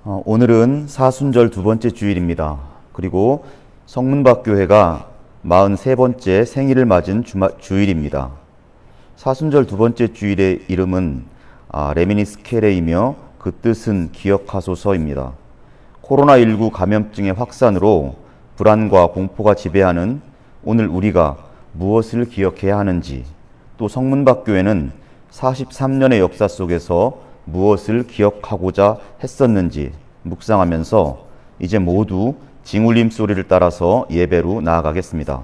오늘은 사순절 두 번째 주일입니다. 그리고 성문박교회가 43번째 생일을 맞은 주일입니다. 사순절 두 번째 주일의 이름은 레미니스케레이며 그 뜻은 기억하소서입니다. 코로나19 감염증의 확산으로 불안과 공포가 지배하는 오늘 우리가 무엇을 기억해야 하는지, 또 성문박교회는 43년의 역사 속에서 무엇을 기억하고자 했었는지 묵상하면서 이제 모두 징울림 소리를 따라서 예배로 나아가겠습니다.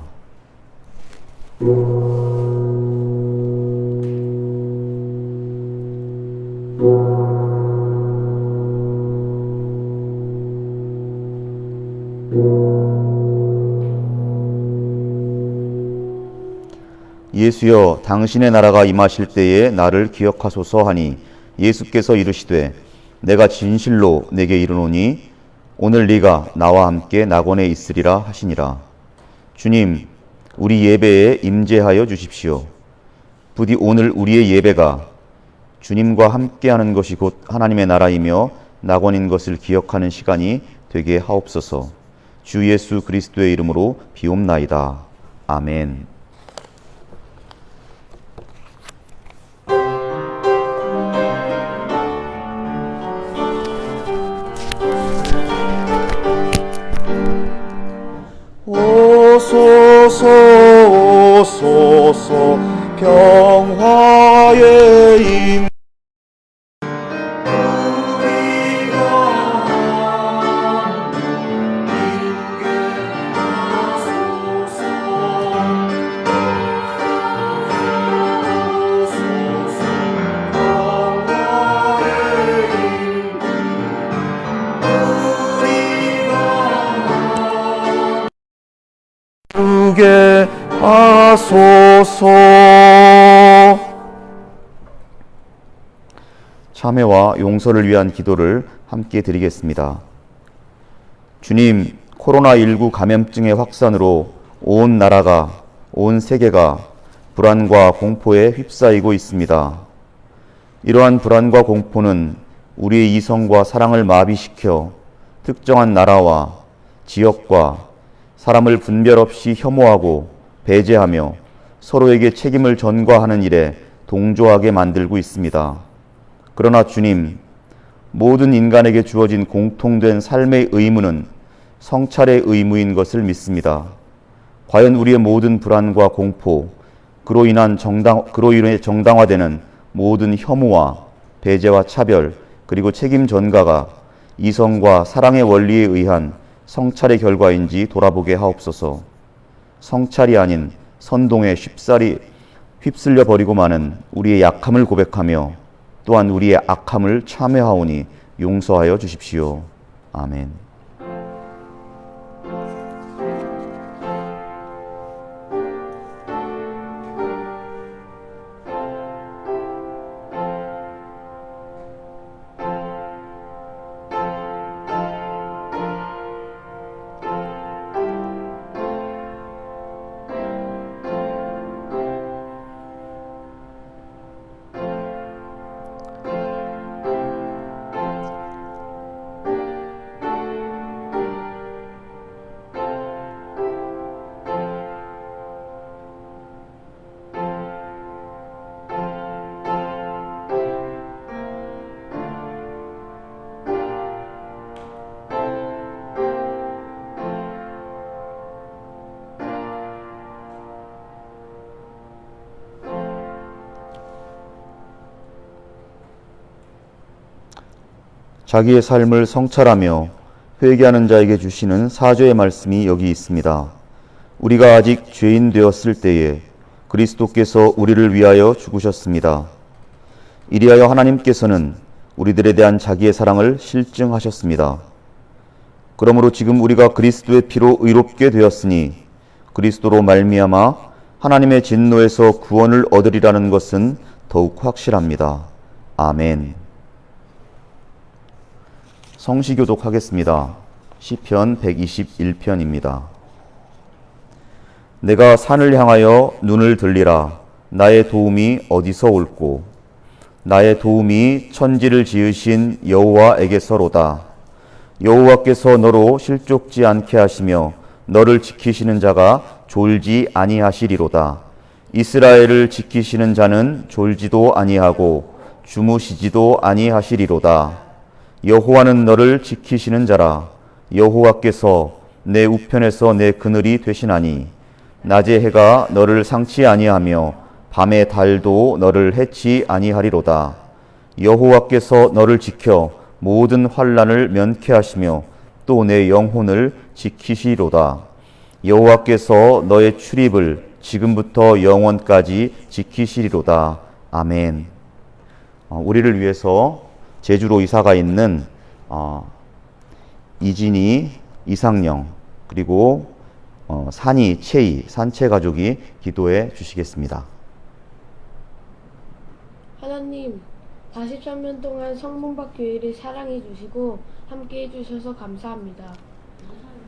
예수여, 당신의 나라가 임하실 때에 나를 기억하소서 하니 예수께서 이르시되 내가 진실로 내게 이르노니 오늘 네가 나와 함께 낙원에 있으리라 하시니라. 주님, 우리 예배에 임재하여 주십시오. 부디 오늘 우리의 예배가 주님과 함께하는 것이 곧 하나님의 나라이며 낙원인 것을 기억하는 시간이 되게 하옵소서. 주 예수 그리스도의 이름으로 비옵나이다. 아멘. 오소서 오소서 평화의 임 주게 하소서. 참회와 용서를 위한 기도를 함께 드리겠습니다. 주님, 코로나19 감염증의 확산으로 온 나라가, 온 세계가 불안과 공포에 휩싸이고 있습니다. 이러한 불안과 공포는 우리의 이성과 사랑을 마비시켜 특정한 나라와 지역과 사람을 분별 없이 혐오하고 배제하며 서로에게 책임을 전가하는 일에 동조하게 만들고 있습니다. 그러나 주님, 모든 인간에게 주어진 공통된 삶의 의무는 성찰의 의무인 것을 믿습니다. 과연 우리의 모든 불안과 공포, 그로 인해 정당화되는 모든 혐오와 배제와 차별, 그리고 책임 전가가 이성과 사랑의 원리에 의한 성찰의 결과인지 돌아보게 하옵소서. 성찰이 아닌 선동에 쉽사리 휩쓸려 버리고 마는 우리의 약함을 고백하며 또한 우리의 악함을 참회하오니 용서하여 주십시오. 아멘. 자기의 삶을 성찰하며 회개하는 자에게 주시는 사죄의 말씀이 여기 있습니다. 우리가 아직 죄인 되었을 때에 그리스도께서 우리를 위하여 죽으셨습니다. 이리하여 하나님께서는 우리들에 대한 자기의 사랑을 실증하셨습니다. 그러므로 지금 우리가 그리스도의 피로 의롭게 되었으니 그리스도로 말미암아 하나님의 진노에서 구원을 얻으리라는 것은 더욱 확실합니다. 아멘. 성시교독하겠습니다. 시편 121편입니다. 내가 산을 향하여 눈을 들리라. 나의 도움이 어디서 올꼬? 나의 도움이 천지를 지으신 여호와에게서로다. 여호와께서 너로 실족지 않게 하시며 너를 지키시는 자가 졸지 아니하시리로다. 이스라엘을 지키시는 자는 졸지도 아니하고 주무시지도 아니하시리로다. 여호와는 너를 지키시는 자라. 여호와께서 내 우편에서 내 그늘이 되시나니 낮에 해가 너를 상치 아니하며 밤에 달도 너를 해치 아니하리로다. 여호와께서 너를 지켜 모든 환난을 면케하시며 또 내 영혼을 지키시리로다. 여호와께서 너의 출입을 지금부터 영원까지 지키시리로다. 아멘. 우리를 위해서 제주로 이사가 있는 이진이, 이상영, 그리고 산이, 채이, 산채 가족이 기도해 주시겠습니다. 하나님, 43년 동안 성문박 교회를 사랑해 주시고 함께 해주셔서 감사합니다.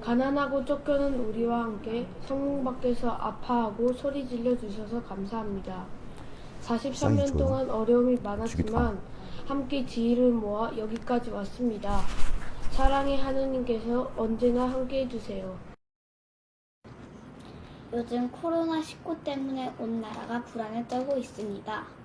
가난하고 쫓겨는 우리와 함께 성문밖에서 아파하고 소리 질러 주셔서 감사합니다. 43년 동안 어려움이 많았지만 함께 지혜를 모아 여기까지 왔습니다. 사랑의 하느님께서 언제나 함께 해주세요. 요즘 코로나19 때문에 온 나라가 불안에 떨고 있습니다.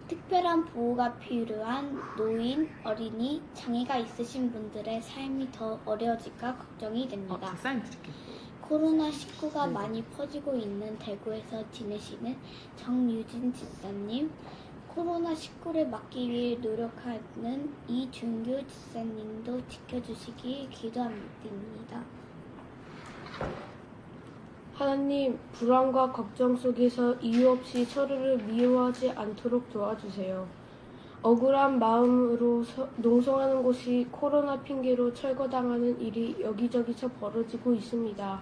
특별한 보호가 필요한 노인, 어린이, 장애가 있으신 분들의 삶이 더 어려워질까 걱정이 됩니다. 코로나19가 많이 퍼지고 있는 대구에서 지내시는 정유진 집사님, 코로나19를 막기 위해 노력하는 이준규 집사님도 지켜주시기 기도합니다. 하나님, 불안과 걱정 속에서 이유 없이 서로를 미워하지 않도록 도와주세요. 억울한 마음으로 농성하는 곳이 코로나 핑계로 철거당하는 일이 여기저기서 벌어지고 있습니다.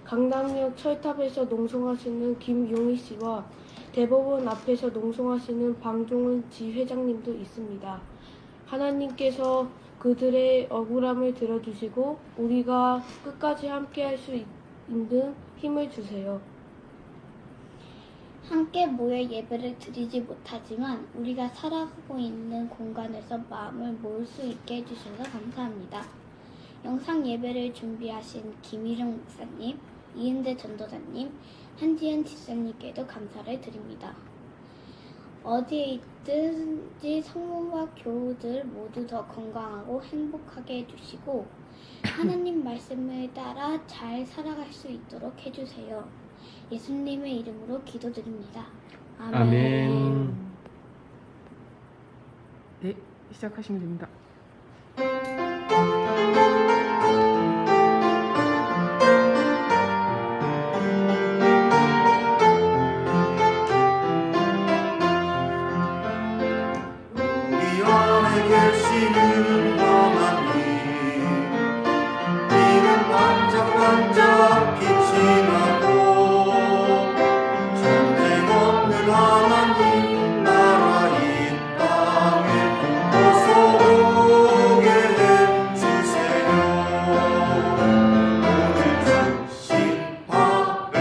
강남역 철탑에서 농성하시는 김용희 씨와 대법원 앞에서 농성하시는 방종훈 지회장님도 있습니다. 하나님께서 그들의 억울함을 들어주시고 우리가 끝까지 함께할 수 있는 힘을 주세요. 함께 모여 예배를 드리지 못하지만 우리가 살아가고 있는 공간에서 마음을 모을 수 있게 해주셔서 감사합니다. 영상 예배를 준비하신 김희령 목사님, 이은재 전도사님, 한지연 집사님께도 감사를 드립니다. 어디에 있든지 성문과 교우들 모두 더 건강하고 행복하게 해주시고 하나님 말씀을 따라 잘 살아갈 수 있도록 해주세요. 예수님의 이름으로 기도드립니다. 아멘. 네, 시작하시면 됩니다. 우리 안에 계시는 하나님, 이는 반짝반짝 빛이 나고 전쟁 없는 하나님 나라 이 땅에 어서 오게 해주세요. 오늘 주신 밥을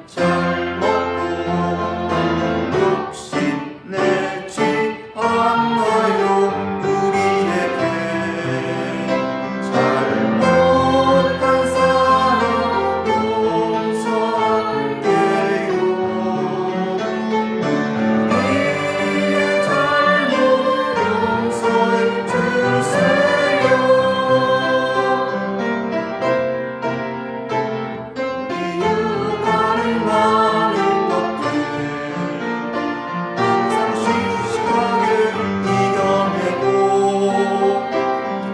잘 먹고 욕심내지 않나요? 우리에게 잘못한 사람 용서할게요. 우리의 잘못 용서해 주세요. 이유가는 많은 것들 항상 씩씩하게 이겨내고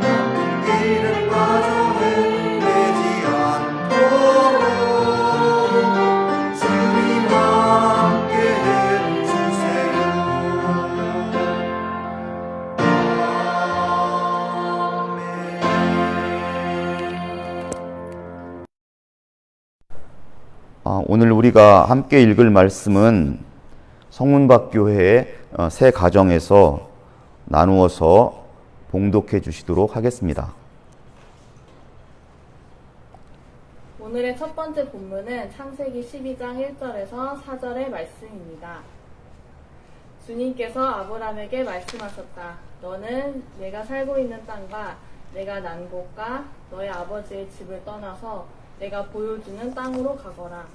나쁜 길을 빠져 헤매지 않도록 주님 함께 해주세요. 오늘 우리가 함께 읽을 말씀은 성문박 교회의 새 가정에서 나누어서 봉독해 주시도록 하겠습니다. 오늘의 첫 번째 본문은 창세기 12장 1절에서 4절의 말씀입니다. 주님께서 아브라함에게 말씀하셨다. 너는 내가 살고 있는 땅과 내가 난 곳과 너의 아버지의 집을 떠나서 내가 보여주는 땅으로 가거라.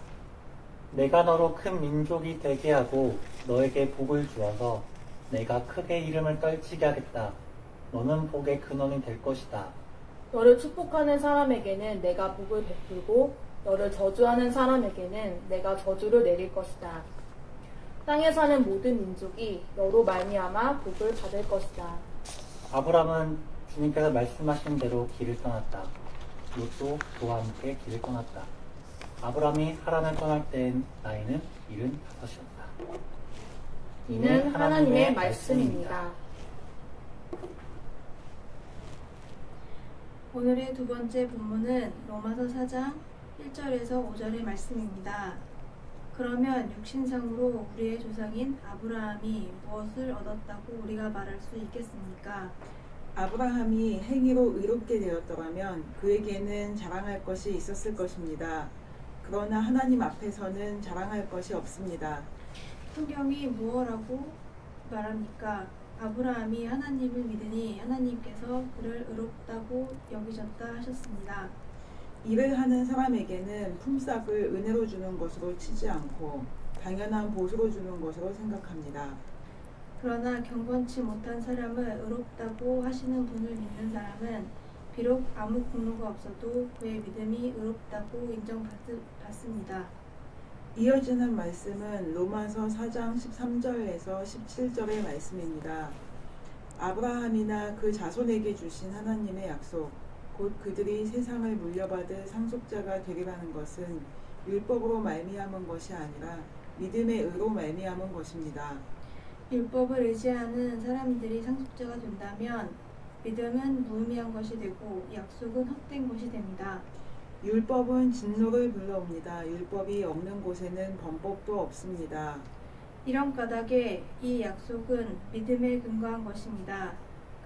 내가 너로 큰 민족이 되게 하고 너에게 복을 주어서 내가 크게 이름을 떨치게 하겠다. 너는 복의 근원이 될 것이다. 너를 축복하는 사람에게는 내가 복을 베풀고 너를 저주하는 사람에게는 내가 저주를 내릴 것이다. 땅에 사는 모든 민족이 너로 말미암아 복을 받을 것이다. 아브람은 주님께서 말씀하신 대로 길을 떠났다. 롯도 그와 함께 길을 떠났다. 아브람이 하란을 떠날 때엔 나이는 75이었다. 이는 하나님의 말씀입니다. 오늘의 두 번째 본문은 로마서 4장 1절에서 5절의 말씀입니다. 그러면 육신상으로 우리의 조상인 아브라함이 무엇을 얻었다고 우리가 말할 수 있겠습니까? 아브라함이 행위로 의롭게 되었더라면 그에게는 자랑할 것이 있었을 것입니다. 그러나 하나님 앞에서는 자랑할 것이 없습니다. 성경이 무엇라고 말합니까? 아브라함이 하나님을 믿으니 하나님께서 그를 의롭다고 여기셨다 하셨습니다. 일을 하는 사람에게는 품삯을 은혜로 주는 것으로 치지 않고 당연한 보수로 주는 것으로 생각합니다. 그러나 경건치 못한 사람을 의롭다고 하시는 분을 믿는 사람은 비록 아무 공로가 없어도 그의 믿음이 의롭다고 인정받습니다. 이어지는 말씀은 로마서 4장 13절에서 17절의 말씀입니다. 아브라함이나 그 자손에게 주신 하나님의 약속, 곧 그들이 세상을 물려받을 상속자가 되리라는 것은 율법으로 말미암은 것이 아니라 믿음의 의로 말미암은 것입니다. 율법을 의지하는 사람들이 상속자가 된다면 믿음은 무의미한 것이 되고 약속은 헛된 것이 됩니다. 율법은 진노를 불러옵니다. 율법이 없는 곳에는 범법도 없습니다. 이런 까닭에 이 약속은 믿음에 근거한 것입니다.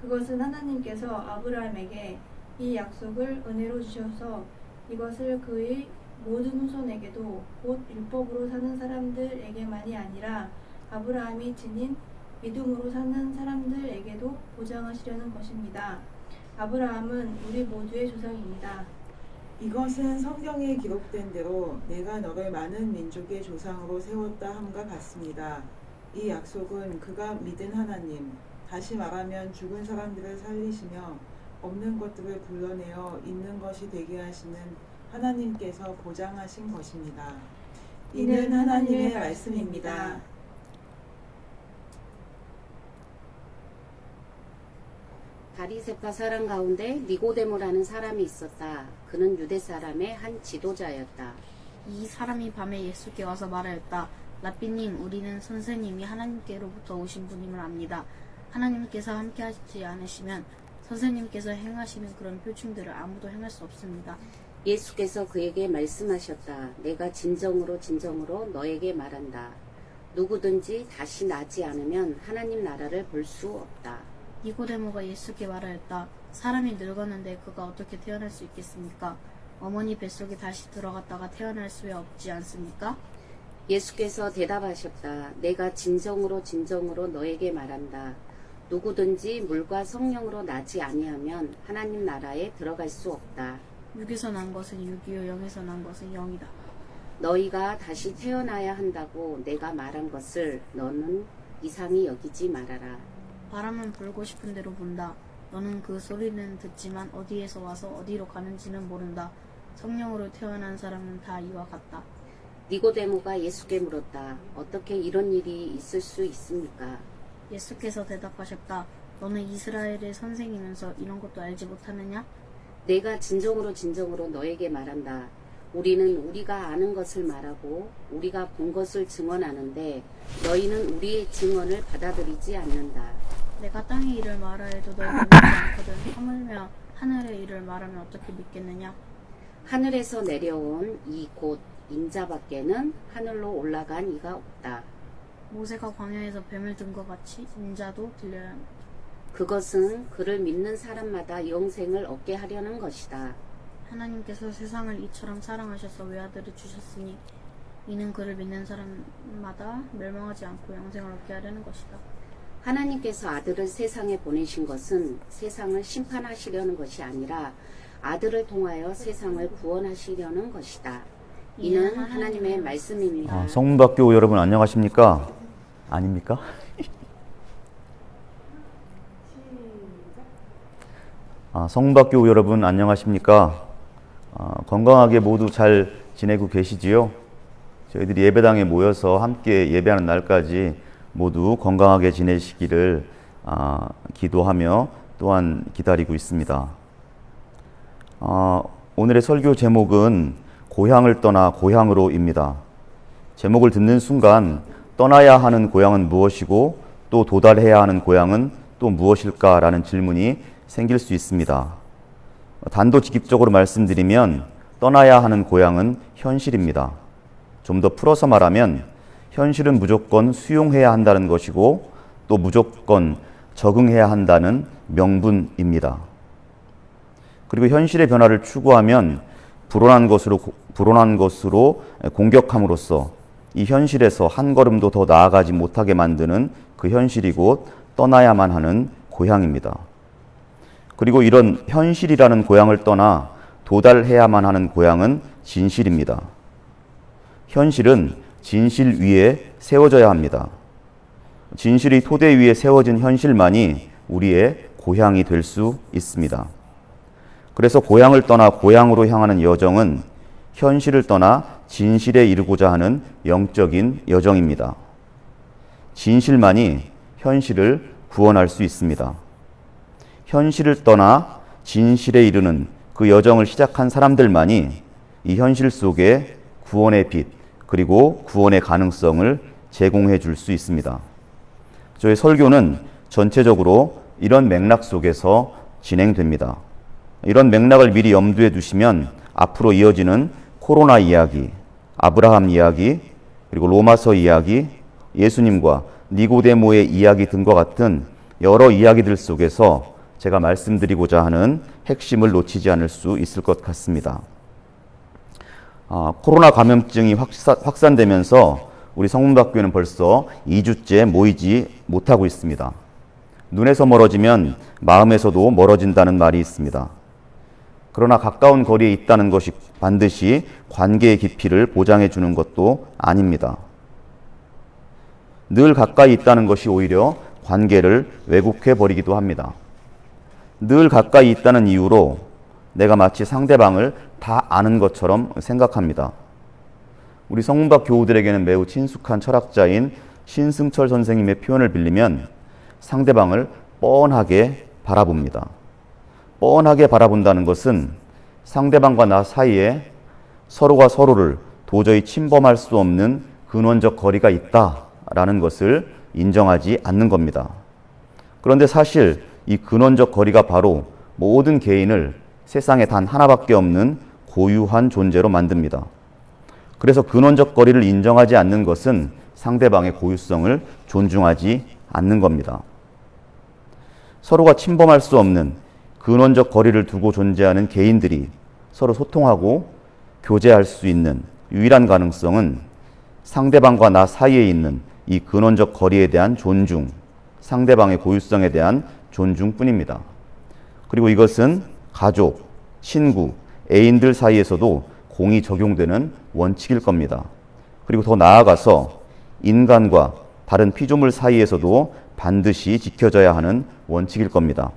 그것은 하나님께서 아브라함에게 이 약속을 은혜로 주셔서 이것을 그의 모든 후손에게도 곧 율법으로 사는 사람들에게만이 아니라 아브라함이 지닌 믿음으로 사는 사람들에게도 보장하시려는 것입니다. 아브라함은 우리 모두의 조상입니다. 이것은 성경에 기록된 대로 내가 너를 많은 민족의 조상으로 세웠다 함과 같습니다. 이 약속은 그가 믿은 하나님, 다시 말하면 죽은 사람들을 살리시며 없는 것들을 불러내어 있는 것이 되게 하시는 하나님께서 보장하신 것입니다. 이는 하나님의 말씀입니다. 바리새파 사람 가운데 니고데모라는 사람이 있었다. 그는 유대 사람의 한 지도자였다. 이 사람이 밤에 예수께 와서 말하였다. 라삐님, 우리는 선생님이 하나님께로부터 오신 분임을 압니다. 하나님께서 함께 하지 않으시면 선생님께서 행하시는 그런 표징들을 아무도 행할 수 없습니다. 예수께서 그에게 말씀하셨다. 내가 진정으로 진정으로 너에게 말한다. 누구든지 다시 나지 않으면 하나님 나라를 볼 수 없다. 니고데모가 예수께 말하였다. 사람이 늙었는데 그가 어떻게 태어날 수 있겠습니까? 어머니 뱃속에 다시 들어갔다가 태어날 수야 없지 않습니까? 예수께서 대답하셨다. 내가 진정으로 진정으로 너에게 말한다. 누구든지 물과 성령으로 나지 아니하면 하나님 나라에 들어갈 수 없다. 육에서 난 것은 육이요 영에서 난 것은 영이다. 너희가 다시 태어나야 한다고 내가 말한 것을 너는 이상히 여기지 말아라. 바람은 불고 싶은 대로 분다. 너는 그 소리는 듣지만 어디에서 와서 어디로 가는지는 모른다. 성령으로 태어난 사람은 다 이와 같다. 니고데모가 예수께 물었다. 어떻게 이런 일이 있을 수 있습니까? 예수께서 대답하셨다. 너는 이스라엘의 선생이면서 이런 것도 알지 못하느냐? 내가 진정으로 진정으로 너에게 말한다. 우리는 우리가 아는 것을 말하고 우리가 본 것을 증언하는데 너희는 우리의 증언을 받아들이지 않는다. 내가 땅의 일을 말하여도 너희가 믿지 않거든. 하물며 하늘의 일을 말하면 어떻게 믿겠느냐? 하늘에서 내려온 이 곧 인자밖에는 하늘로 올라간 이가 없다. 모세가 광야에서 뱀을 든 것 같이 인자도 들려야 합니다. 그것은 그를 믿는 사람마다 영생을 얻게 하려는 것이다. 하나님께서 세상을 이처럼 사랑하셔서 외아들을 주셨으니 이는 그를 믿는 사람마다 멸망하지 않고 영생을 얻게 하려는 것이다. 하나님께서 아들을 세상에 보내신 것은 세상을 심판하시려는 것이 아니라 아들을 통하여 세상을 구원하시려는 것이다. 이는 하나님의 말씀입니다. 성문학교 여러분 안녕하십니까? 아닙니까? 성문학교 여러분 안녕하십니까? 건강하게 모두 잘 지내고 계시지요? 저희들이 예배당에 모여서 함께 예배하는 날까지 모두 건강하게 지내시기를 기도하며 또한 기다리고 있습니다. 오늘의 설교 제목은 고향을 떠나 고향으로입니다. 제목을 듣는 순간 떠나야 하는 고향은 무엇이고 또 도달해야 하는 고향은 또 무엇일까라는 질문이 생길 수 있습니다. 단도직입적으로 말씀드리면 떠나야 하는 고향은 현실입니다. 좀 더 풀어서 말하면 현실은 무조건 수용해야 한다는 것이고 또 무조건 적응해야 한다는 명분입니다. 그리고 현실의 변화를 추구하면 불온한 것으로 공격함으로써 이 현실에서 한 걸음도 더 나아가지 못하게 만드는 그 현실이 곧 떠나야만 하는 고향입니다. 그리고 이런 현실이라는 고향을 떠나 도달해야만 하는 고향은 진실입니다. 현실은 진실 위에 세워져야 합니다. 진실이 토대 위에 세워진 현실만이 우리의 고향이 될 수 있습니다. 그래서 고향을 떠나 고향으로 향하는 여정은 현실을 떠나 진실에 이르고자 하는 영적인 여정입니다. 진실만이 현실을 구원할 수 있습니다. 현실을 떠나 진실에 이르는 그 여정을 시작한 사람들만이 이 현실 속에 구원의 빛 그리고 구원의 가능성을 제공해 줄 수 있습니다. 저의 설교는 전체적으로 이런 맥락 속에서 진행됩니다. 이런 맥락을 미리 염두에 두시면 앞으로 이어지는 코로나 이야기, 아브라함 이야기, 그리고 로마서 이야기, 예수님과 니고데모의 이야기 등과 같은 여러 이야기들 속에서 제가 말씀드리고자 하는 핵심을 놓치지 않을 수 있을 것 같습니다. 코로나 감염증이 확산되면서 우리 성문학교는 벌써 2주째 모이지 못하고 있습니다. 눈에서 멀어지면 마음에서도 멀어진다는 말이 있습니다. 그러나 가까운 거리에 있다는 것이 반드시 관계의 깊이를 보장해 주는 것도 아닙니다. 늘 가까이 있다는 것이 오히려 관계를 왜곡해 버리기도 합니다. 늘 가까이 있다는 이유로 내가 마치 상대방을 다 아는 것처럼 생각합니다. 우리 성문박 교우들에게는 매우 친숙한 철학자인 신승철 선생님의 표현을 빌리면 상대방을 뻔하게 바라봅니다. 뻔하게 바라본다는 것은 상대방과 나 사이에 서로가 서로를 도저히 침범할 수 없는 근원적 거리가 있다라는 것을 인정하지 않는 겁니다. 그런데 사실 이 근원적 거리가 바로 모든 개인을 세상에 단 하나밖에 없는 고유한 존재로 만듭니다. 그래서 근원적 거리를 인정하지 않는 것은 상대방의 고유성을 존중하지 않는 겁니다. 서로가 침범할 수 없는 근원적 거리를 두고 존재하는 개인들이 서로 소통하고 교제할 수 있는 유일한 가능성은 상대방과 나 사이에 있는 이 근원적 거리에 대한 존중, 상대방의 고유성에 대한 존중뿐입니다. 그리고 이것은 가족, 친구, 애인들 사이에서도 공히 적용되는 원칙일 겁니다. 그리고 더 나아가서 인간과 다른 피조물 사이에서도 반드시 지켜져야 하는 원칙일 겁니다.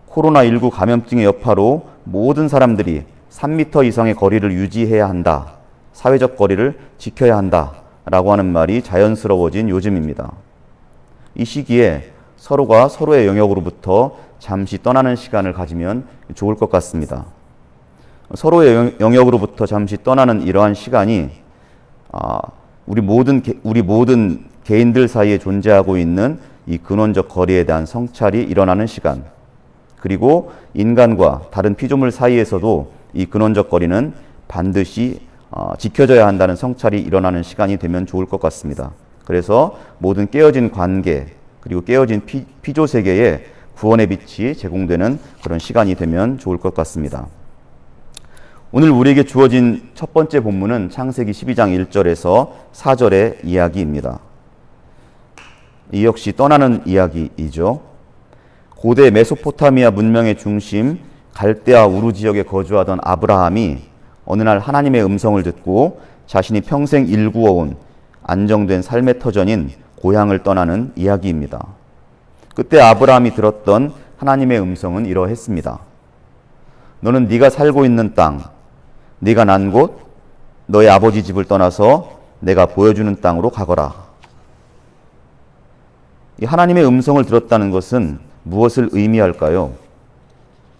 코로나19 감염증의 여파로 모든 사람들이 3m 이상의 거리를 유지해야 한다, 사회적 거리를 지켜야 한다 라고 하는 말이 자연스러워진 요즘입니다. 이 시기에 서로가 서로의 영역으로부터 잠시 떠나는 시간을 가지면 좋을 것 같습니다. 서로의 영역으로부터 잠시 떠나는 이러한 시간이 우리 모든 개인들 사이에 존재하고 있는 이 근원적 거리에 대한 성찰이 일어나는 시간, 그리고 인간과 다른 피조물 사이에서도 이 근원적 거리는 반드시 지켜져야 한다는 성찰이 일어나는 시간이 되면 좋을 것 같습니다. 그래서 모든 깨어진 관계 그리고 깨어진 피조 세계에 구원의 빛이 제공되는 그런 시간이 되면 좋을 것 같습니다. 오늘 우리에게 주어진 첫 번째 본문은 창세기 12장 1절에서 4절의 이야기입니다. 이 역시 떠나는 이야기이죠. 고대 메소포타미아 문명의 중심 갈대아 우르 지역에 거주하던 아브라함이 어느 날 하나님의 음성을 듣고 자신이 평생 일구어온 안정된 삶의 터전인 고향을 떠나는 이야기입니다. 그때 아브라함이 들었던 하나님의 음성은 이러했습니다. 너는 네가 살고 있는 땅, 네가 난 곳, 너의 아버지 집을 떠나서 내가 보여주는 땅으로 가거라. 이 하나님의 음성을 들었다는 것은 무엇을 의미할까요?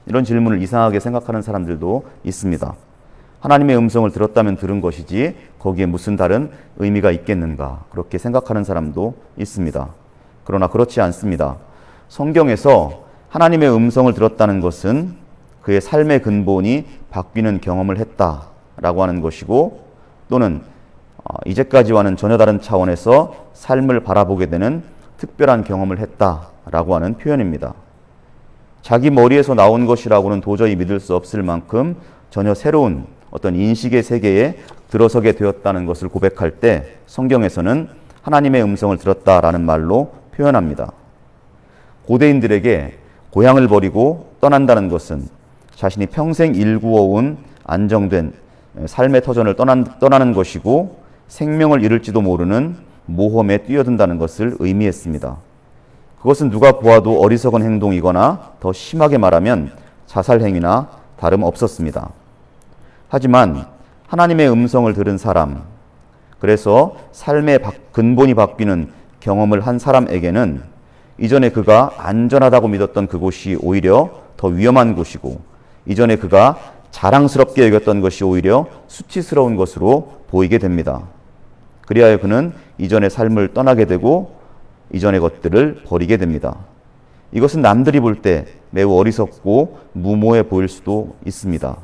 이런 질문을 이상하게 생각하는 사람들도 있습니다. 하나님의 음성을 들었다면 들은 것이지 거기에 무슨 다른 의미가 있겠는가, 그렇게 생각하는 사람도 있습니다. 그러나 그렇지 않습니다. 성경에서 하나님의 음성을 들었다는 것은 그의 삶의 근본이 바뀌는 경험을 했다라고 하는 것이고, 또는 이제까지와는 전혀 다른 차원에서 삶을 바라보게 되는 특별한 경험을 했다라고 하는 표현입니다. 자기 머리에서 나온 것이라고는 도저히 믿을 수 없을 만큼 전혀 새로운 어떤 인식의 세계에 들어서게 되었다는 것을 고백할 때 성경에서는 하나님의 음성을 들었다라는 말로 표현합니다. 고대인들에게 고향을 버리고 떠난다는 것은 자신이 평생 일구어온 안정된 삶의 터전을 떠나는 것이고, 생명을 잃을지도 모르는 모험에 뛰어든다는 것을 의미했습니다. 그것은 누가 보아도 어리석은 행동이거나 더 심하게 말하면 자살 행위나 다름없었습니다. 하지만 하나님의 음성을 들은 사람, 그래서 삶의 근본이 바뀌는 경험을 한 사람에게는 이전에 그가 안전하다고 믿었던 그곳이 오히려 더 위험한 곳이고, 이전에 그가 자랑스럽게 여겼던 것이 오히려 수치스러운 것으로 보이게 됩니다. 그리하여 그는 이전의 삶을 떠나게 되고 이전의 것들을 버리게 됩니다. 이것은 남들이 볼 때 매우 어리석고 무모해 보일 수도 있습니다.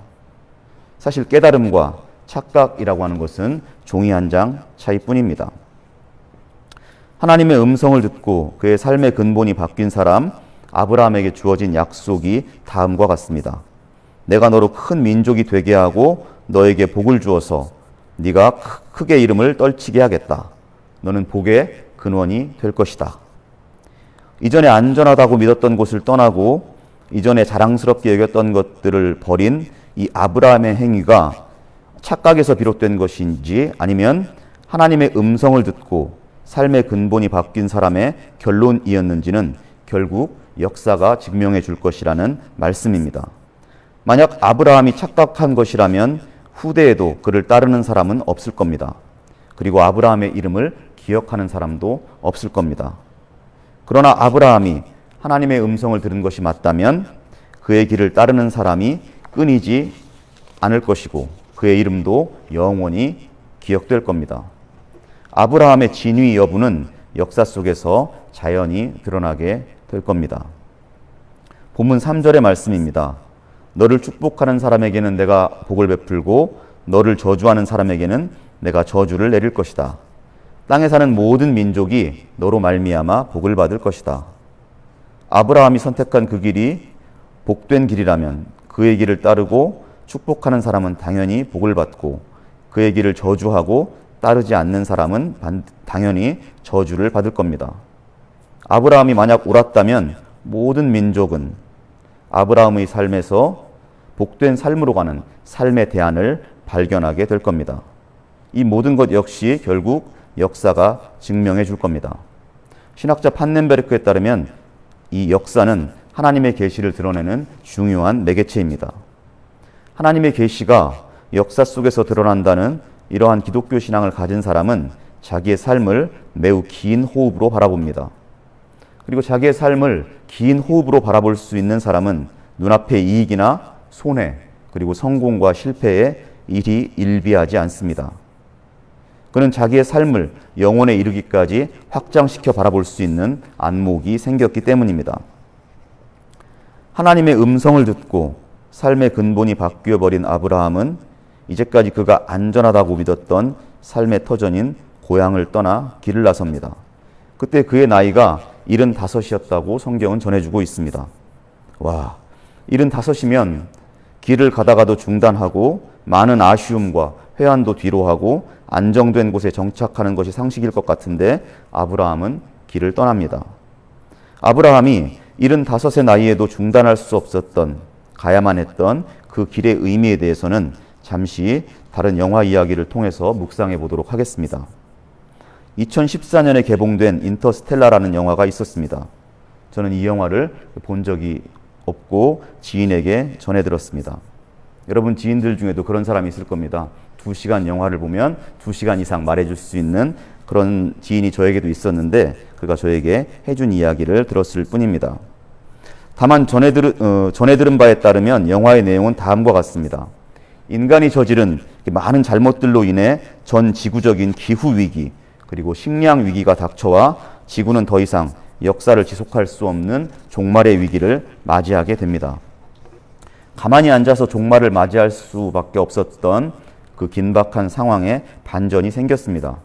사실 깨달음과 착각이라고 하는 것은 종이 한 장 차이뿐입니다. 하나님의 음성을 듣고 그의 삶의 근본이 바뀐 사람 아브라함에게 주어진 약속이 다음과 같습니다. 내가 너로 큰 민족이 되게 하고 너에게 복을 주어서 네가 크게 이름을 떨치게 하겠다. 너는 복의 근원이 될 것이다. 이전에 안전하다고 믿었던 곳을 떠나고 이전에 자랑스럽게 여겼던 것들을 버린 이 아브라함의 행위가 착각에서 비롯된 것인지 아니면 하나님의 음성을 듣고 삶의 근본이 바뀐 사람의 결론이었는지는 결국 역사가 증명해 줄 것이라는 말씀입니다. 만약 아브라함이 착각한 것이라면 후대에도 그를 따르는 사람은 없을 겁니다. 그리고 아브라함의 이름을 기억하는 사람도 없을 겁니다. 그러나 아브라함이 하나님의 음성을 들은 것이 맞다면 그의 길을 따르는 사람이 끊이지 않을 것이고 그의 이름도 영원히 기억될 겁니다. 아브라함의 진위 여부는 역사 속에서 자연히 드러나게 될 겁니다. 본문 3절의 말씀입니다. 너를 축복하는 사람에게는 내가 복을 베풀고 너를 저주하는 사람에게는 내가 저주를 내릴 것이다. 땅에 사는 모든 민족이 너로 말미암아 복을 받을 것이다. 아브라함이 선택한 그 길이 복된 길이라면 그의 길을 따르고 축복하는 사람은 당연히 복을 받고 그의 길을 저주하고 따르지 않는 사람은 당연히 저주를 받을 겁니다. 아브라함이 만약 옳았다면 모든 민족은 아브라함의 삶에서 복된 삶으로 가는 삶의 대안을 발견하게 될 겁니다. 이 모든 것 역시 결국 역사가 증명해 줄 겁니다. 신학자 판넨베르크에 따르면 이 역사는 하나님의 계시를 드러내는 중요한 매개체입니다. 하나님의 계시가 역사 속에서 드러난다는 이러한 기독교 신앙을 가진 사람은 자기의 삶을 매우 긴 호흡으로 바라봅니다. 그리고 자기의 삶을 긴 호흡으로 바라볼 수 있는 사람은 눈앞의 이익이나 손해, 그리고 성공과 실패에 일이 일비하지 않습니다. 그는 자기의 삶을 영원에 이르기까지 확장시켜 바라볼 수 있는 안목이 생겼기 때문입니다. 하나님의 음성을 듣고 삶의 근본이 바뀌어버린 아브라함은 이제까지 그가 안전하다고 믿었던 삶의 터전인 고향을 떠나 길을 나섭니다. 그때 그의 나이가 75이었다고 성경은 전해주고 있습니다. 와, 75이면 길을 가다가도 중단하고 많은 아쉬움과 회한도 뒤로하고 안정된 곳에 정착하는 것이 상식일 것 같은데 아브라함은 길을 떠납니다. 아브라함이 75의 나이에도 중단할 수 없었던, 가야만 했던 그 길의 의미에 대해서는 잠시 다른 영화 이야기를 통해서 묵상해 보도록 하겠습니다. 2014년에 개봉된 인터스텔라라는 영화가 있었습니다. 저는 이 영화를 본 적이 없고 지인에게 전해 들었습니다. 여러분 지인들 중에도 그런 사람이 있을 겁니다. 2시간 영화를 보면 2시간 이상 말해줄 수 있는 그런 지인이 저에게도 있었는데 그가 저에게 해준 이야기를 들었을 뿐입니다. 다만 전해 들은 바에 따르면 영화의 내용은 다음과 같습니다. 인간이 저지른 많은 잘못들로 인해 전 지구적인 기후위기 그리고 식량 위기가 닥쳐와 지구는 더 이상 역사를 지속할 수 없는 종말의 위기를 맞이하게 됩니다. 가만히 앉아서 종말을 맞이할 수밖에 없었던 그 긴박한 상황에 반전이 생겼습니다.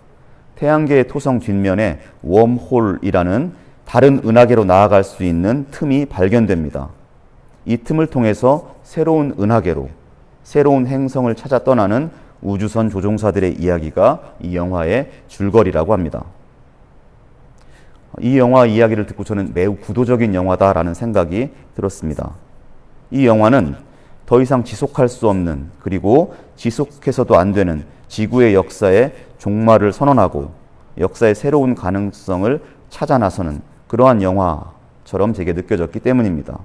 태양계의 토성 뒷면에 웜홀이라는 다른 은하계로 나아갈 수 있는 틈이 발견됩니다. 이 틈을 통해서 새로운 은하계로, 새로운 행성을 찾아 떠나는 우주선 조종사들의 이야기가 이 영화의 줄거리라고 합니다. 이 영화 이야기를 듣고 저는 매우 구도적인 영화다라는 생각이 들었습니다. 이 영화는 더 이상 지속할 수 없는 그리고 지속해서도 안 되는 지구의 역사의 종말을 선언하고 역사의 새로운 가능성을 찾아 나서는 그러한 영화처럼 제게 느껴졌기 때문입니다.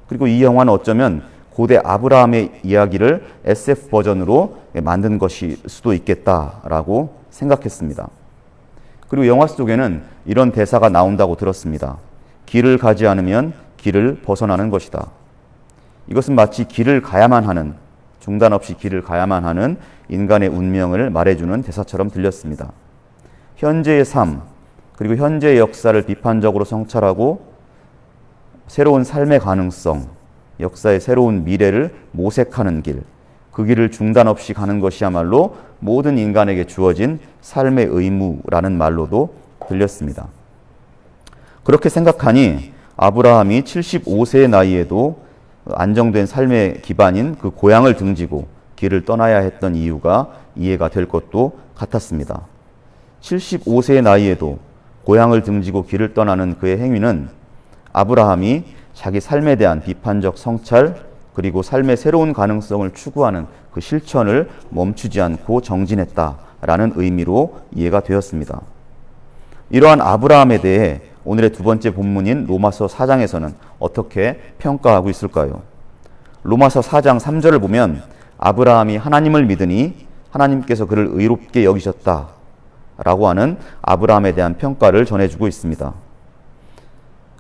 그리고 이 영화는 어쩌면 고대 아브라함의 이야기를 SF 버전으로 만든 것일 수도 있겠다라고 생각했습니다. 그리고 영화 속에는 이런 대사가 나온다고 들었습니다. 길을 가지 않으면 길을 벗어나는 것이다. 이것은 마치 길을 가야만 하는, 중단 없이 길을 가야만 하는 인간의 운명을 말해주는 대사처럼 들렸습니다. 현재의 삶, 그리고 현재의 역사를 비판적으로 성찰하고 새로운 삶의 가능성, 역사의 새로운 미래를 모색하는 길, 그 길을 중단 없이 가는 것이야말로 모든 인간에게 주어진 삶의 의무라는 말로도 들렸습니다. 그렇게 생각하니 아브라함이 75세의 나이에도 안정된 삶의 기반인 그 고향을 등지고 길을 떠나야 했던 이유가 이해가 될 것도 같았습니다. 75세의 나이에도 고향을 등지고 길을 떠나는 그의 행위는 아브라함이 자기 삶에 대한 비판적 성찰 그리고 삶의 새로운 가능성을 추구하는 그 실천을 멈추지 않고 정진했다라는 의미로 이해가 되었습니다. 이러한 아브라함에 대해 오늘의 두 번째 본문인 로마서 4장에서는 어떻게 평가하고 있을까요? 로마서 4장 3절을 보면 아브라함이 하나님을 믿으니 하나님께서 그를 의롭게 여기셨다라고 하는 아브라함에 대한 평가를 전해주고 있습니다.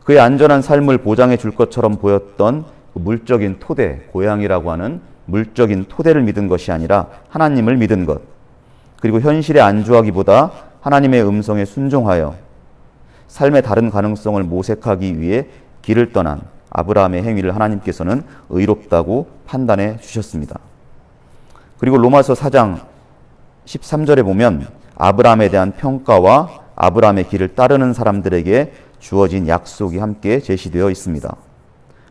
그의 안전한 삶을 보장해 줄 것처럼 보였던 그 물적인 토대, 고향이라고 하는 물적인 토대를 믿은 것이 아니라 하나님을 믿은 것, 그리고 현실에 안주하기보다 하나님의 음성에 순종하여 삶의 다른 가능성을 모색하기 위해 길을 떠난 아브라함의 행위를 하나님께서는 의롭다고 판단해 주셨습니다. 그리고 로마서 4장 13절에 보면 아브라함에 대한 평가와 아브라함의 길을 따르는 사람들에게 주어진 약속이 함께 제시되어 있습니다.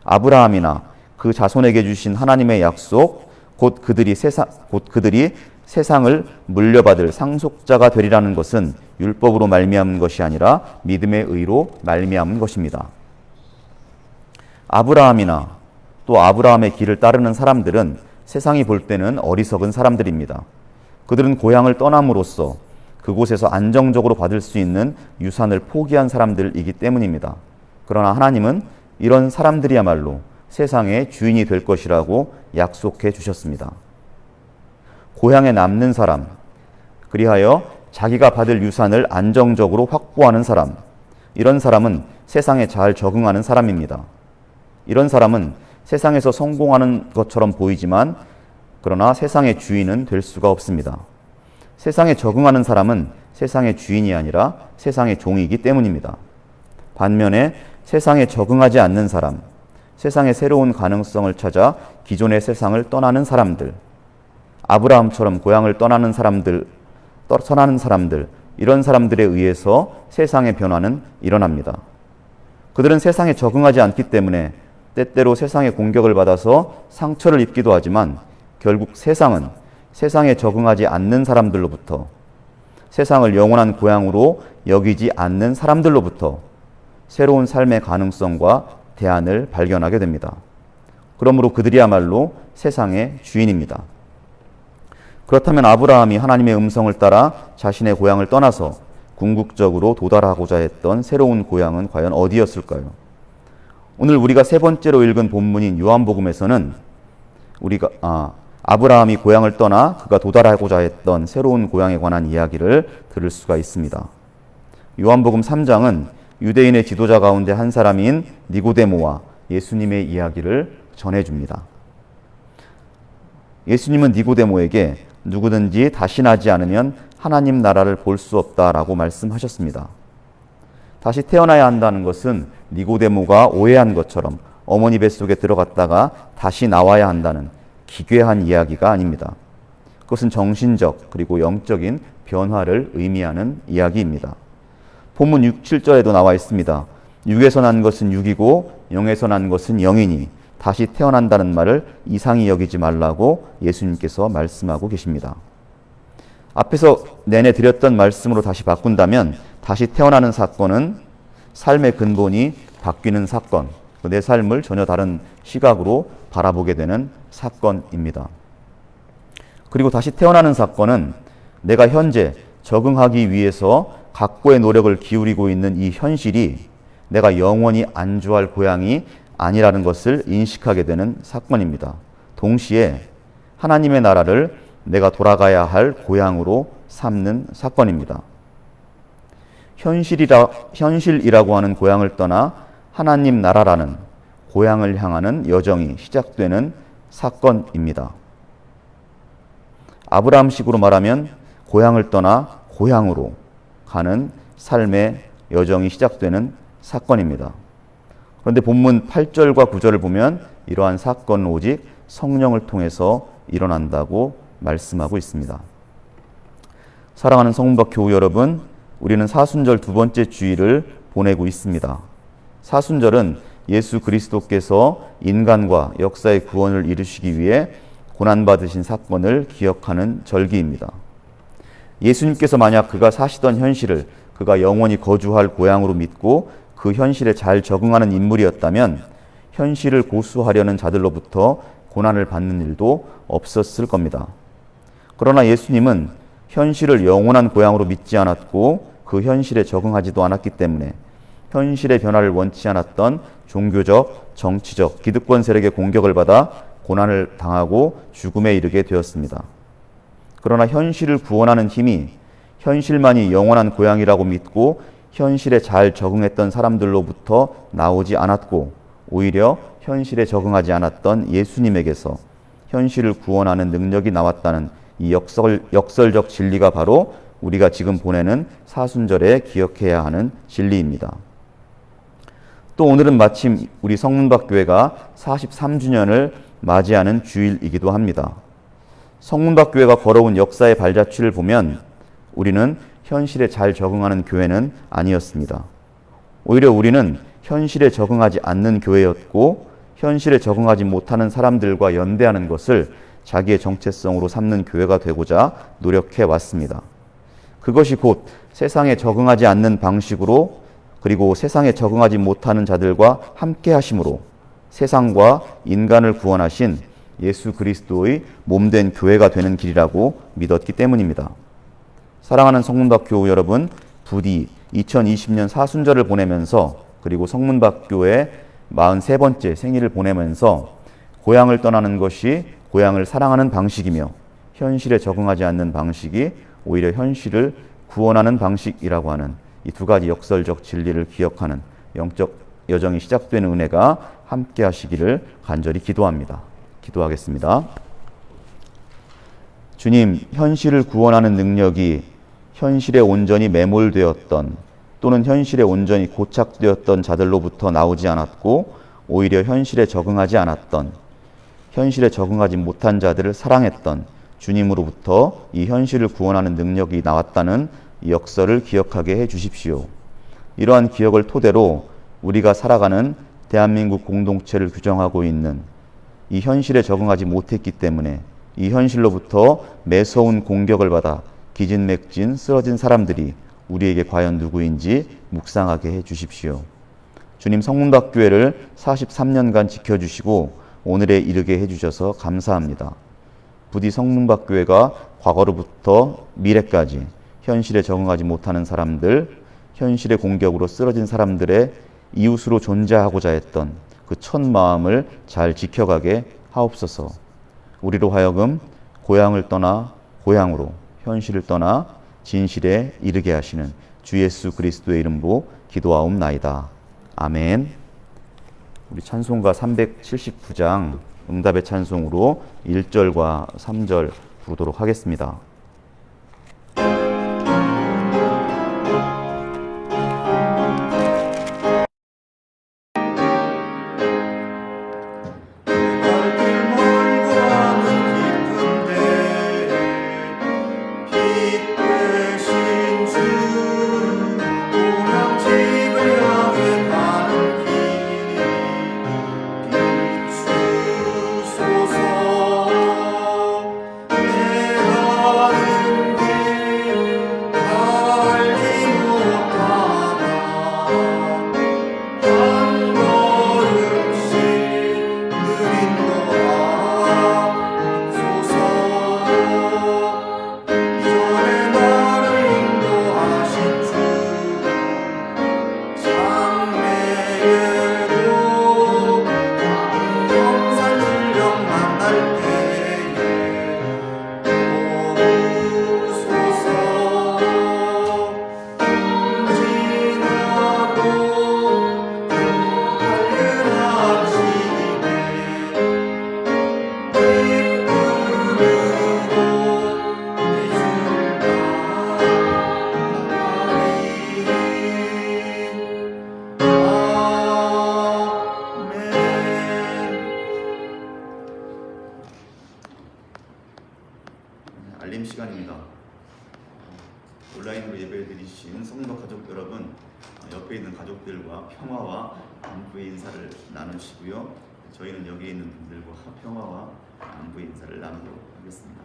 아브라함이나 그 자손에게 주신 하나님의 약속, 곧 그들이 세상을 물려받을 상속자가 되리라는 것은 율법으로 말미암은 것이 아니라 믿음의 의로 말미암은 것입니다. 아브라함이나 또 아브라함의 길을 따르는 사람들은 세상이 볼 때는 어리석은 사람들입니다. 그들은 고향을 떠남으로써 그곳에서 안정적으로 받을 수 있는 유산을 포기한 사람들이기 때문입니다. 그러나 하나님은 이런 사람들이야말로 세상의 주인이 될 것이라고 약속해 주셨습니다. 고향에 남는 사람, 그리하여 자기가 받을 유산을 안정적으로 확보하는 사람, 이런 사람은 세상에 잘 적응하는 사람입니다. 이런 사람은 세상에서 성공하는 것처럼 보이지만 그러나 세상의 주인은 될 수가 없습니다. 세상에 적응하는 사람은 세상의 주인이 아니라 세상의 종이기 때문입니다. 반면에 세상에 적응하지 않는 사람, 세상의 새로운 가능성을 찾아 기존의 세상을 떠나는 사람들, 아브라함처럼 고향을 떠나는 사람들, 이런 사람들에 의해서 세상의 변화는 일어납니다. 그들은 세상에 적응하지 않기 때문에 때때로 세상의 공격을 받아서 상처를 입기도 하지만 결국 세상은 세상에 적응하지 않는 사람들로부터 세상을 영원한 고향으로 여기지 않는 사람들로부터 새로운 삶의 가능성과 대안을 발견하게 됩니다. 그러므로 그들이야말로 세상의 주인입니다. 그렇다면 아브라함이 하나님의 음성을 따라 자신의 고향을 떠나서 궁극적으로 도달하고자 했던 새로운 고향은 과연 어디였을까요? 오늘 우리가 세 번째로 읽은 본문인 요한복음에서는 아브라함이 고향을 떠나 그가 도달하고자 했던 새로운 고향에 관한 이야기를 들을 수가 있습니다. 요한복음 3장은 유대인의 지도자 가운데 한 사람인 니고데모와 예수님의 이야기를 전해줍니다. 예수님은 니고데모에게 누구든지 다시 나지 않으면 하나님 나라를 볼 수 없다라고 말씀하셨습니다. 다시 태어나야 한다는 것은 니고데모가 오해한 것처럼 어머니 뱃속에 들어갔다가 다시 나와야 한다는 기괴한 이야기가 아닙니다. 그것은 정신적 그리고 영적인 변화를 의미하는 이야기입니다. 본문 6, 7절에도 나와 있습니다. 육에서 난 것은 육이고 영에서 난 것은 영이니 다시 태어난다는 말을 이상히 여기지 말라고 예수님께서 말씀하고 계십니다. 앞에서 내내 드렸던 말씀으로 다시 바꾼다면 다시 태어나는 사건은 삶의 근본이 바뀌는 사건, 내 삶을 전혀 다른 시각으로 바라보게 되는 사건입니다. 그리고 다시 태어나는 사건은 내가 현재 적응하기 위해서 각고의 노력을 기울이고 있는 이 현실이 내가 영원히 안주할 고향이 아니라는 것을 인식하게 되는 사건입니다. 동시에 하나님의 나라를 내가 돌아가야 할 고향으로 삼는 사건입니다. 현실이라고 하는 고향을 떠나 하나님 나라라는 고향을 향하는 여정이 시작되는 사건입니다. 아브라함식으로 말하면 고향을 떠나 고향으로 가는 삶의 여정이 시작되는 사건입니다. 그런데 본문 8절과 9절을 보면 이러한 사건은 오직 성령을 통해서 일어난다고 말씀하고 있습니다. 사랑하는 성문박 교우 여러분, 우리는 사순절 두 번째 주일을 보내고 있습니다. 사순절은 예수 그리스도께서 인간과 역사의 구원을 이루시기 위해 고난받으신 사건을 기억하는 절기입니다. 예수님께서 만약 그가 사시던 현실을 그가 영원히 거주할 고향으로 믿고 그 현실에 잘 적응하는 인물이었다면 현실을 고수하려는 자들로부터 고난을 받는 일도 없었을 겁니다. 그러나 예수님은 현실을 영원한 고향으로 믿지 않았고 그 현실에 적응하지도 않았기 때문에 현실의 변화를 원치 않았던 종교적, 정치적, 기득권 세력의 공격을 받아 고난을 당하고 죽음에 이르게 되었습니다. 그러나 현실을 구원하는 힘이 현실만이 영원한 고향이라고 믿고 현실에 잘 적응했던 사람들로부터 나오지 않았고 오히려 현실에 적응하지 않았던 예수님에게서 현실을 구원하는 능력이 나왔다는 이 역설적 진리가 바로 우리가 지금 보내는 사순절에 기억해야 하는 진리입니다. 또 오늘은 마침 우리 성문박교회가 43주년을 맞이하는 주일이기도 합니다. 성문박교회가 걸어온 역사의 발자취를 보면 우리는 현실에 잘 적응하는 교회는 아니었습니다. 오히려 우리는 현실에 적응하지 않는 교회였고 현실에 적응하지 못하는 사람들과 연대하는 것을 자기의 정체성으로 삼는 교회가 되고자 노력해 왔습니다. 그것이 곧 세상에 적응하지 않는 방식으로 그리고 세상에 적응하지 못하는 자들과 함께 하심으로 세상과 인간을 구원하신 예수 그리스도의 몸된 교회가 되는 길이라고 믿었기 때문입니다. 사랑하는 성문박교우 여러분, 부디 2020년 사순절을 보내면서 그리고 성문박교회 43번째 생일을 보내면서 고향을 떠나는 것이 고향을 사랑하는 방식이며 현실에 적응하지 않는 방식이 오히려 현실을 구원하는 방식이라고 하는 이 두 가지 역설적 진리를 기억하는 영적 여정이 시작되는 은혜가 함께 하시기를 간절히 기도합니다. 기도하겠습니다. 주님, 현실을 구원하는 능력이 현실에 온전히 매몰되었던 또는 현실에 온전히 고착되었던 자들로부터 나오지 않았고 오히려 현실에 적응하지 않았던 현실에 적응하지 못한 자들을 사랑했던 주님으로부터 이 현실을 구원하는 능력이 나왔다는 이 역설을 기억하게 해 주십시오. 이러한 기억을 토대로 우리가 살아가는 대한민국 공동체를 규정하고 있는 이 현실에 적응하지 못했기 때문에 이 현실로부터 매서운 공격을 받아 기진맥진 쓰러진 사람들이 우리에게 과연 누구인지 묵상하게 해 주십시오. 주님, 성문박교회를 43년간 지켜주시고 오늘에 이르게 해주셔서 감사합니다. 부디 성문박교회가 과거로부터 미래까지 현실에 적응하지 못하는 사람들, 현실의 공격으로 쓰러진 사람들의 이웃으로 존재하고자 했던 그 첫 마음을 잘 지켜가게 하옵소서. 우리로 하여금 고향을 떠나 고향으로, 현실을 떠나 진실에 이르게 하시는 주 예수 그리스도의 이름으로 기도하옵나이다. 아멘. 우리 찬송가 379장 응답의 찬송으로 1절과 3절 부르도록 하겠습니다. 알림 시간입니다. 온라인으로 예배 드리신 성도 가족 여러분, 옆에 있는 가족들과 평화와 안부의 인사를 나누시고요. 저희는 여기 있는 분들과 평화와 안부의 인사를 나누도록 하겠습니다.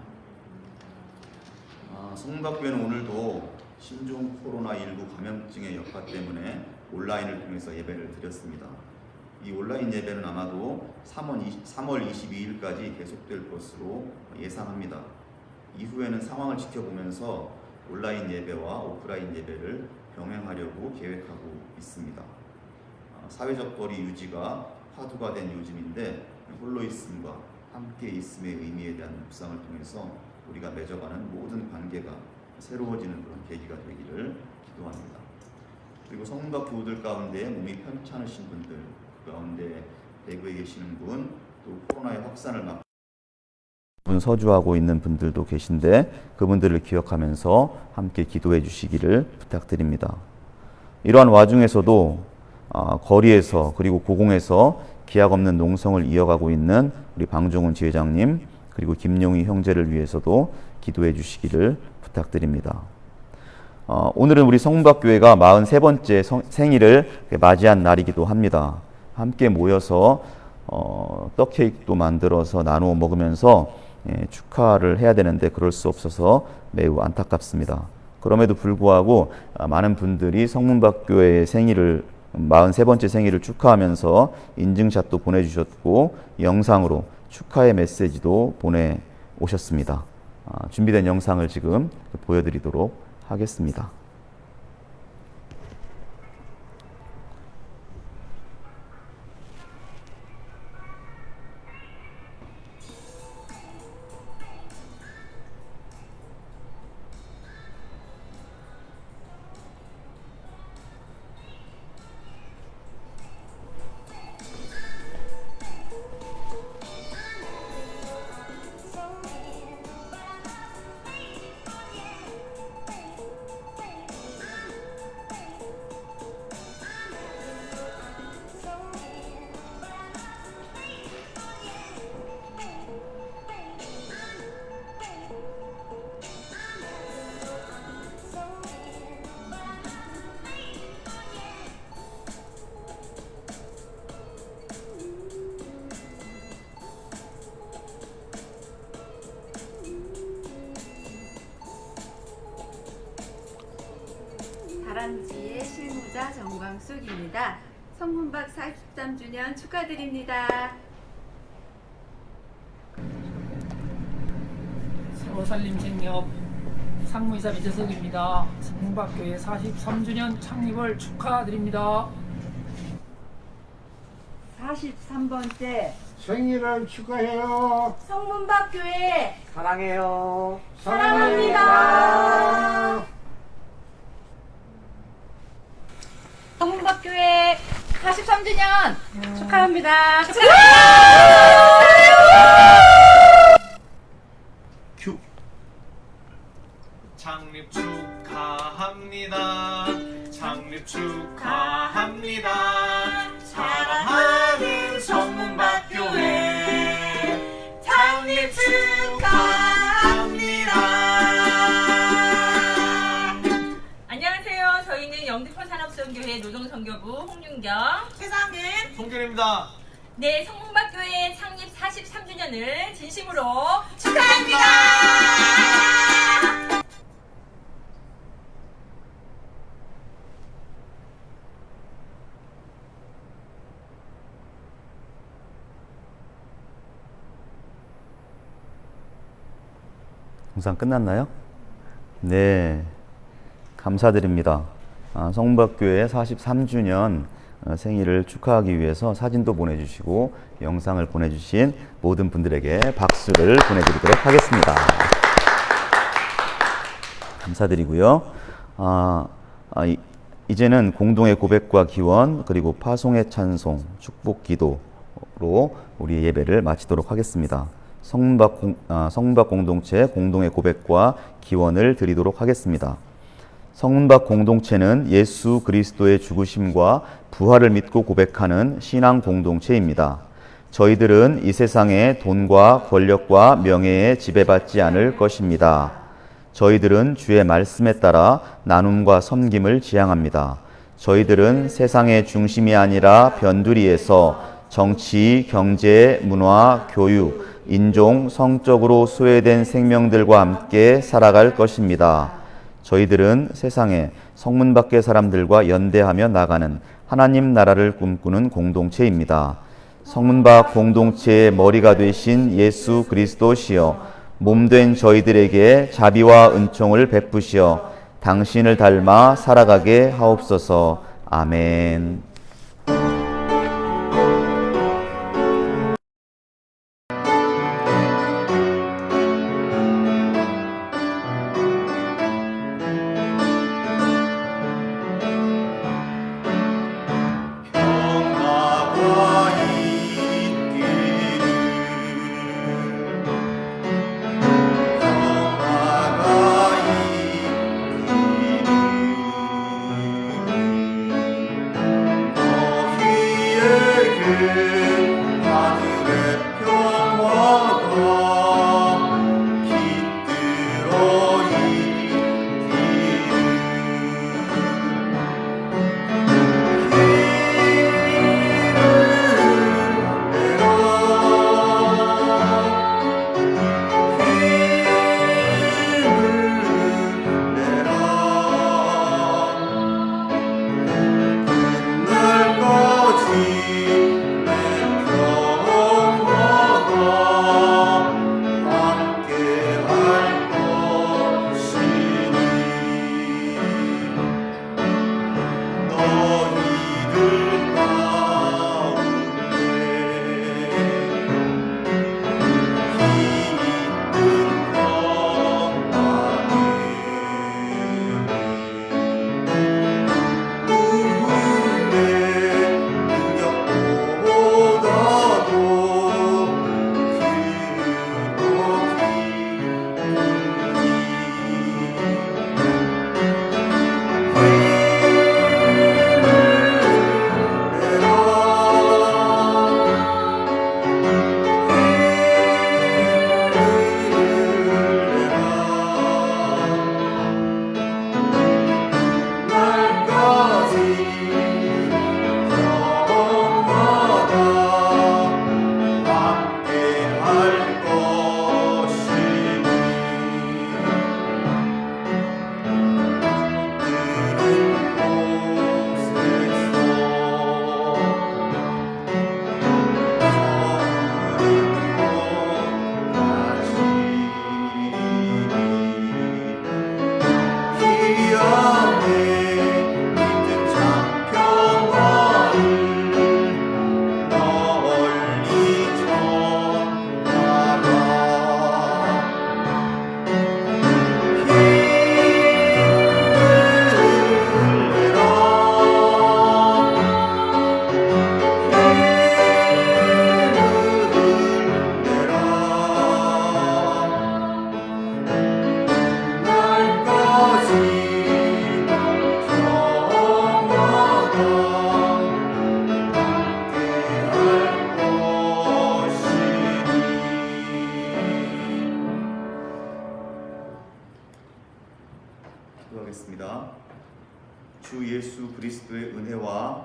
성문박교회는 오늘도 신종 코로나19 감염증의 여파 때문에 온라인을 통해서 예배를 드렸습니다. 이 온라인 예배는 아마도 3월 22일까지 계속될 것으로 예상합니다. 이후에는 상황을 지켜보면서 온라인 예배와 오프라인 예배를 병행하려고 계획하고 있습니다. 사회적 거리 유지가 화두가 된 요즘인데 홀로 있음과 함께 있음의 의미에 대한 묵상을 통해서 우리가 맺어가는 모든 관계가 새로워지는 그런 계기가 되기를 기도합니다. 그리고 성문박 교우들 가운데 몸이 편찮으신 분들 가운데 대구에 계시는 분, 또 코로나의 확산을 막고 서주하고 있는 분들도 계신데 그분들을 기억하면서 함께 기도해 주시기를 부탁드립니다. 이러한 와중에서도 거리에서 그리고 고공에서 기약 없는 농성을 이어가고 있는 우리 방종훈 지회장님 그리고 김용희 형제를 위해서도 기도해 주시기를 부탁드립니다. 오늘은 우리 성문박교회가 43번째 생일을 맞이한 날이기도 합니다. 함께 모여서 떡케이크도 만들어서 나누어 먹으면서 축하를 해야 되는데 그럴 수 없어서 매우 안타깝습니다. 그럼에도 불구하고 많은 분들이 성문박교회의 생일을 43번째 생일을 축하하면서 인증샷도 보내주셨고 영상으로 축하의 메시지도 보내오셨습니다. 준비된 영상을 지금 보여드리도록 하겠습니다. 다람쥐의 실무자 정광숙입니다. 성문박 43주년 축하드립니다. 세워살림 생협 상무이사 미재석입니다. 성문박교회 43주년 창립을 축하드립니다. 43번째 생일을 축하해요. 성문박교회 사랑해요. 사랑합니다. 성문박교회 43주년 축하합니다. 큐. 창립 축하합니다. 창립 축하합니다. 사랑하는 성문박교회 창립 축하합니다. 안녕하세요. 저희는 영등포 산업선교회 노동선교부 홍윤경, 최상은, 송결입니다. 네, 성문박교회 창립 43주년을 진심으로 축하합니다. 영상 끝났나요? 네, 감사드립니다. 성문박교회 43주년 생일을 축하하기 위해서 사진도 보내주시고 영상을 보내주신 모든 분들에게 박수를 보내드리도록 하겠습니다. 감사드리고요. 이제는 공동의 고백과 기원 그리고 파송의 찬송, 축복 기도로 우리 예배를 마치도록 하겠습니다. 성문박 공동체 공동의 고백과 기원을 드리도록 하겠습니다. 성문박 공동체는 예수 그리스도의 죽으심과 부활을 믿고 고백하는 신앙 공동체입니다. 저희들은 이 세상의 돈과 권력과 명예에 지배받지 않을 것입니다. 저희들은 주의 말씀에 따라 나눔과 섬김을 지향합니다. 저희들은 세상의 중심이 아니라 변두리에서 정치, 경제, 문화, 교육, 인종, 성적으로 소외된 생명들과 함께 살아갈 것입니다. 저희들은 세상에 성문 밖의 사람들과 연대하며 나가는 하나님 나라를 꿈꾸는 공동체입니다. 성문 밖 공동체의 머리가 되신 예수 그리스도시여, 몸된 저희들에게 자비와 은총을 베푸시어 당신을 닮아 살아가게 하옵소서. 아멘. 기도하겠습니다. 주 예수 그리스도의 은혜와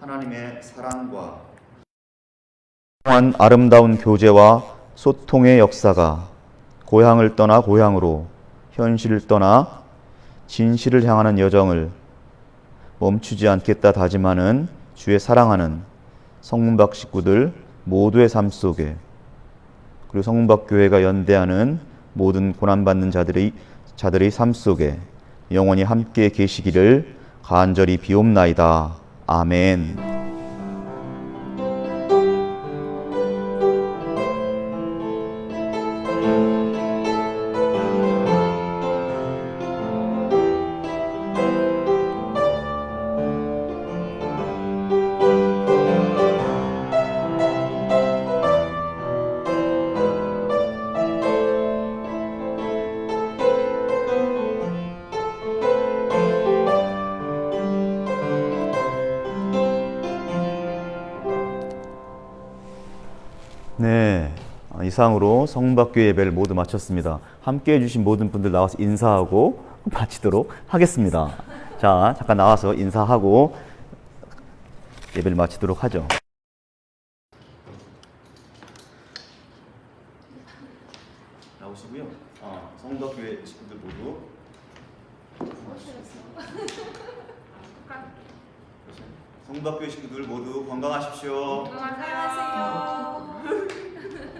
하나님의 사랑과 아름다운 교제와 소통의 역사가 고향을 떠나 고향으로, 현실을 떠나 진실을 향하는 여정을 멈추지 않겠다 다짐하는 주의 사랑하는 성문박 식구들 모두의 삶 속에, 그리고 성문박 교회가 연대하는 모든 고난받는 자들의 삶 속에 영원히 함께 계시기를 간절히 비옵나이다. 아멘. 네, 이상으로 성문박교회 예배를 모두 마쳤습니다. 함께해 주신 모든 분들 나와서 인사하고 마치도록 하겠습니다. 자, 잠깐 나와서 인사하고 예배를 마치도록 하죠. 나오시고요. 성문박교회 식구들 모두 성문박교회 식구들 모두 건강하십시오. 건강하세요.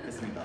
됐습니다.